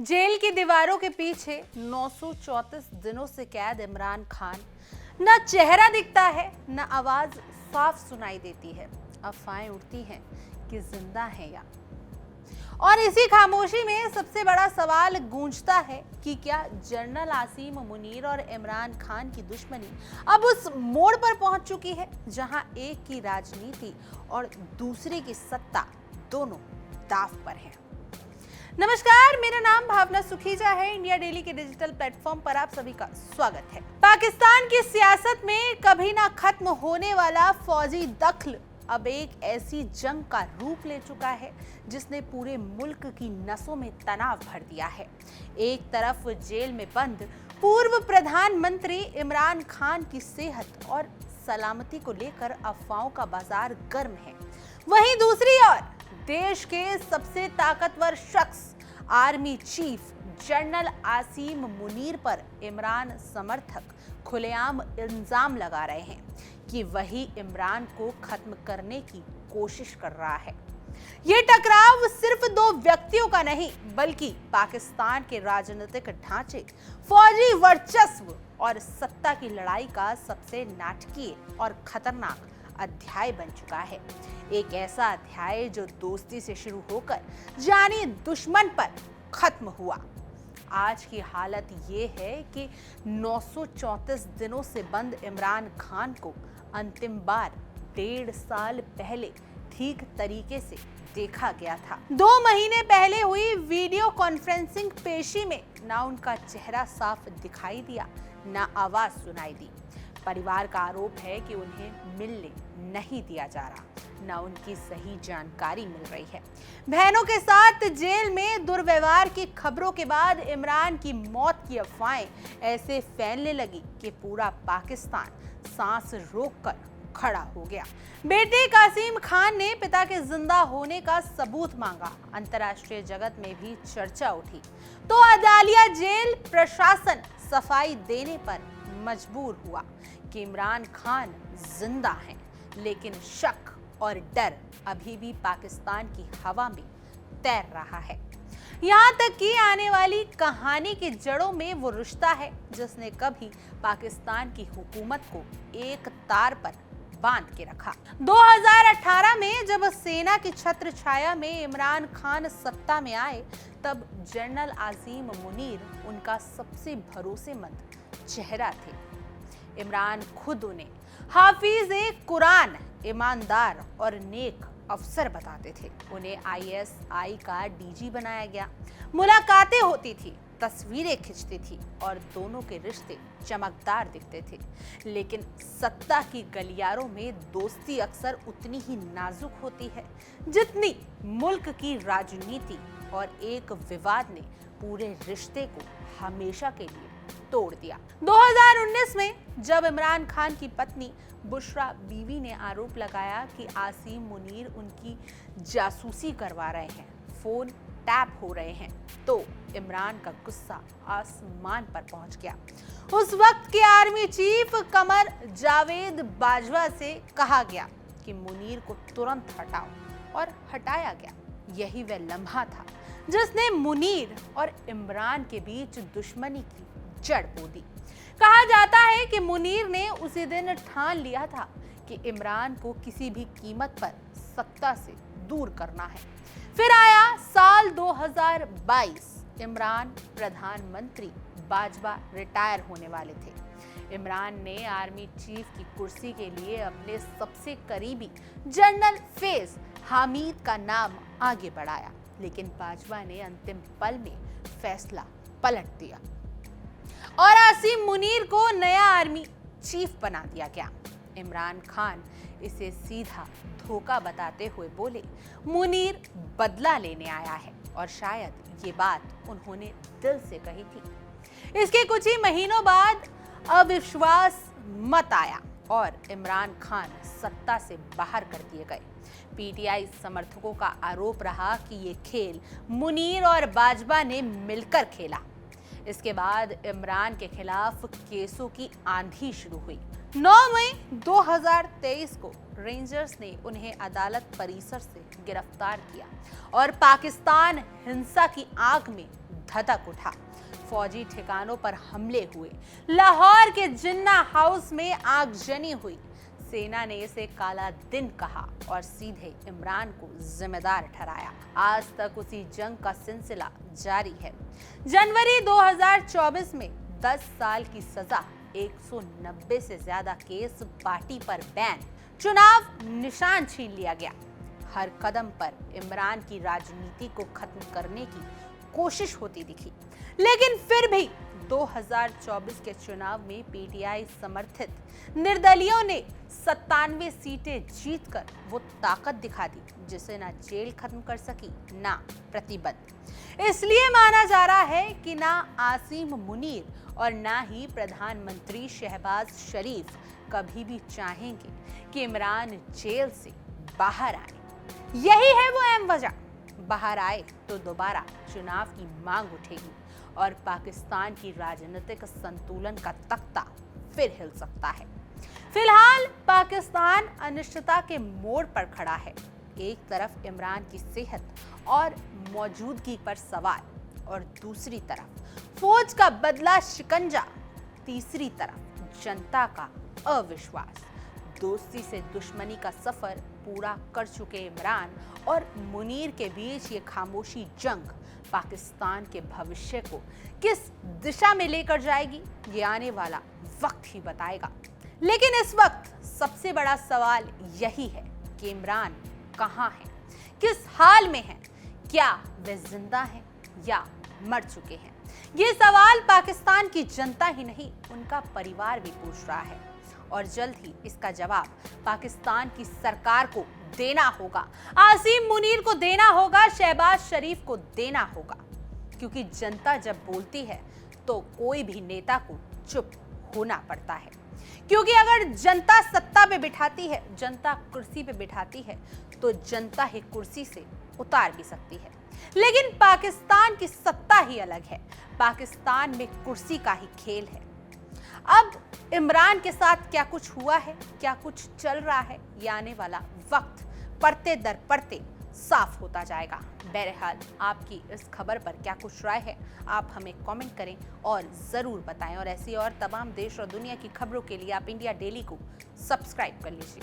Jail की दीवारों के पीछे 934 दिनों से कैद इमरान खान। न चेहरा दिखता है, न आवाज साफ सुनाई देती है। अफवाहें उड़ती हैं कि जिंदा है या। और इसी खामोशी में सबसे बड़ा सवाल गूंजता है कि क्या जनरल आसिम मुनीर और इमरान खान की दुश्मनी अब उस मोड़ पर पहुंच चुकी है जहां एक की राजनीति और दूसरे की सत्ता दोनों दांव पर है। नमस्कार, मेरा नाम भावना सुखीजा है। इंडिया डेली के डिजिटल प्लेटफॉर्म पर आप सभी का स्वागत है। पाकिस्तान की सियासत में कभी ना खत्म होने वाला फौजी दखल अब एक ऐसी जंग का रूप ले चुका है जिसने पूरे मुल्क की नसों में तनाव भर दिया है। एक तरफ जेल में बंद पूर्व प्रधानमंत्री इमरान खान की सेहत और सलामती को लेकर अफवाहों का बाजार गर्म है, वहीं दूसरी ओर देश के सबसे ताकतवर शख्स army chief general Asim Munir पर इमरान समर्थक खुलेआम इल्जाम लगा रहे हैं कि वही इमरान को खत्म करने की कोशिश कर रहा है। ये टकराव सिर्फ दो व्यक्तियों का नहीं बल्कि पाकिस्तान के राजनीतिक ढांचे, फौजी वर्चस्व और सत्ता की लड़ाई का सबसे नाटकीय और खतरनाक अध्याय बन चुका है। एक ऐसा अध्याय जो दोस्ती से शुरू होकर जानी दुश्मन पर खत्म हुआ। आज की हालत ये है कि 934 दिनों से बंद इमरान खान को अंतिम बार 1.5 साल पहले ठीक तरीके से देखा गया था। 2 महीने पहले हुई वीडियो कॉन्फ्रेंसिंग पेशी में ना उनका चेहरा साफ दिखाई दिया, ना आवाज सुनाई दी। परिवार का आरोप है कि उन्हें मिलने नहीं दिया जा रहा, न उनकी सही जानकारी मिल रही है। बहनों के साथ जेल में दुर्व्यवहार की खबरों के बाद इमरान की मौत की अफवाहें ऐसे फैलने लगी कि पूरा पाकिस्तान सांस रोककर खड़ा हो गया। बेटे कासिम खान ने पिता के जिंदा होने का सबूत मांगा। अंतर्राष्ट्रीय जगत में भी चर्चा उठी तो अदालिया जेल प्रशासन सफाई देने पर मजबूर हुआ कि इमरान खान जिंदा हैं, लेकिन शक और डर अभी भी पाकिस्तान की हवा में तैर रहा है। यहाँ तक कि आने वाली कहानी की जड़ों में वो रिश्ता है जिसने कभी पाकिस्तान की हुकूमत को एक तार पर बांध के रखा। 2018 में जब सेना की छत्र छाया में इमरान खान सत्ता में आए, तब जनरल आसिम मुनीर उनका सबसे भरोसेमंद चेहरा थे। इमरान खुद उन्हें हाफिज कुरान, ईमानदार और नेक अफसर बताते थे। उन्हें ISI का DG बनाया गया। मुलाकातें होती थी, तस्वीरें खिंचती थी और दोनों के रिश्ते चमकदार दिखते थे। लेकिन सत्ता की गलियारों में दोस्ती अक्सर उतनी ही नाजुक होती है जितनी मुल्क की राजनीति, और एक विवाद ने पूरे रिश्ते को हमेशा के लिए तोड़ दिया। 2019 में जब इमरान खान की पत्नी बुशरा बीवी ने आरोप लगाया कि आसिम मुनीर उनकी जासूसी करवा रहे हैं, फोन टैप हो रहे हैं, तो इमरान का गुस्सा आसमान पर पहुंच गया। उस वक्त के आर्मी चीफ कमर जावेद बाजवा से कहा गया कि मुनीर को तुरंत हटाओ, और हटाया गया। यही वह लम्हा था जिसने मुनीर और इमरान के बीच दुश्मनी की जड़ बो दी। कहा जाता है कि मुनीर ने उसी दिन ठान लिया था कि इमरान को किसी भी कीमत पर सत्ता से दूर करना है। फिर आया साल 2022। इमरान प्रधानमंत्री, बाजवा रिटायर होने वाले थे। इमरान ने आर्मी चीफ की कुर्सी के लिए अपने सबसे करीबी जनरल फैज हामिद का नाम आगे बढ़ाया, लेकिन बाजवा ने अंतिम पल में फैसला पलट दिया और आसिम मुनीर को नया आर्मी चीफ बना दिया गया। इमरान खान इसे सीधा धोखा बताते हुए बोले, मुनीर बदला लेने आया है, और शायद ये बात उन्होंने दिल से कही थी। इसके कुछ ही महीनों बाद अविश्वास मत आया और इमरान खान सत्ता से बाहर कर दिए गए। PTI समर्थकों का आरोप रहा कि ये खेल मुनीर और बाजवा ने मिलकर खेला। इसके बाद इमरान के खिलाफ केसों की आंधी शुरू हुई। 9 मई 2023 को रेंजर्स ने उन्हें अदालत परिसर से गिरफ्तार किया और पाकिस्तान हिंसा की आग में धधक उठा। फौजी ठिकानों पर हमले हुए, लाहौर के जिन्ना हाउस में आगजनी हुई। सेना ने इसे काला दिन कहा और सीधे इमरान को जिम्मेदार ठहराया। आज तक उसी जंग का सिलसिला जारी है। जनवरी 2024 में 10 साल की सजा, 190 से ज्यादा केस, पार्टी पर बैन, चुनाव निशान छीन लिया गया। हर कदम पर इमरान की राजनीति को खत्म करने की कोशिश होती दिखी, लेकिन फिर भी 2024 के चुनाव में पीटीआई समर्थित निर्दलियों ने 97 सीटें जीतकर वो ताकत दिखा दी जिसे ना जेल खत्म कर सकी ना प्रतिबंध। इसलिए माना जा रहा है कि ना आसिम मुनीर और ना ही प्रधानमंत्री शहबाज शरीफ कभी भी चाहेंगे कि इमरान जेल से बाहर आए। यही है वो अहम वजह। बाहर आए तो दोबारा चुनाव की मांग उठेगी और पाकिस्तान की राजनीतिक संतुलन का तख्ता फिर हिल सकता है। फिलहाल पाकिस्तान अनिश्चितता के मोड़ पर खड़ा है। एक तरफ इमरान की सेहत और मौजूदगी पर सवाल और दूसरी तरफ फौज का बदला शिकंजा, तीसरी तरफ जनता का अविश्वास। दोस्ती से दुश्मनी का सफर पूरा कर चुके इमरान और मुनीर के बीच ये खामोशी जंग पाकिस्तान के भविष्य को किस दिशा में लेकर जाएगी, ये आने वाला वक्त ही बताएगा। लेकिन इस वक्त सबसे बड़ा सवाल यही है कि इमरान कहां है, किस हाल में है, क्या वे जिंदा हैं या मर चुके हैं? ये सवाल पाकिस्तान की जनता ही नहीं, उनका परिवार भी पूछ रहा है और जल्द ही इसका जवाब पाकिस्तान की सरकार को देना होगा, आसिम मुनीर को देना होगा, शहबाज शरीफ को देना होगा। क्योंकि जनता जब बोलती है तो कोई भी नेता को चुप होना पड़ता है। क्योंकि अगर जनता सत्ता पे बिठाती है, जनता कुर्सी पे बिठाती है, तो जनता ही कुर्सी से उतार भी सकती है। लेकिन पाकिस्तान की सत्ता ही अलग है। पाकिस्तान में कुर्सी का ही खेल है। अब इमरान के साथ क्या कुछ हुआ है, क्या कुछ चल रहा है, ये आने वाला वक्त पढ़ते दर पढ़ते साफ होता जाएगा। बहरहाल आपकी इस खबर पर क्या कुछ राय है, आप हमें कमेंट करें और ज़रूर बताएं। और ऐसी और तमाम देश और दुनिया की खबरों के लिए आप इंडिया डेली को सब्सक्राइब कर लीजिए।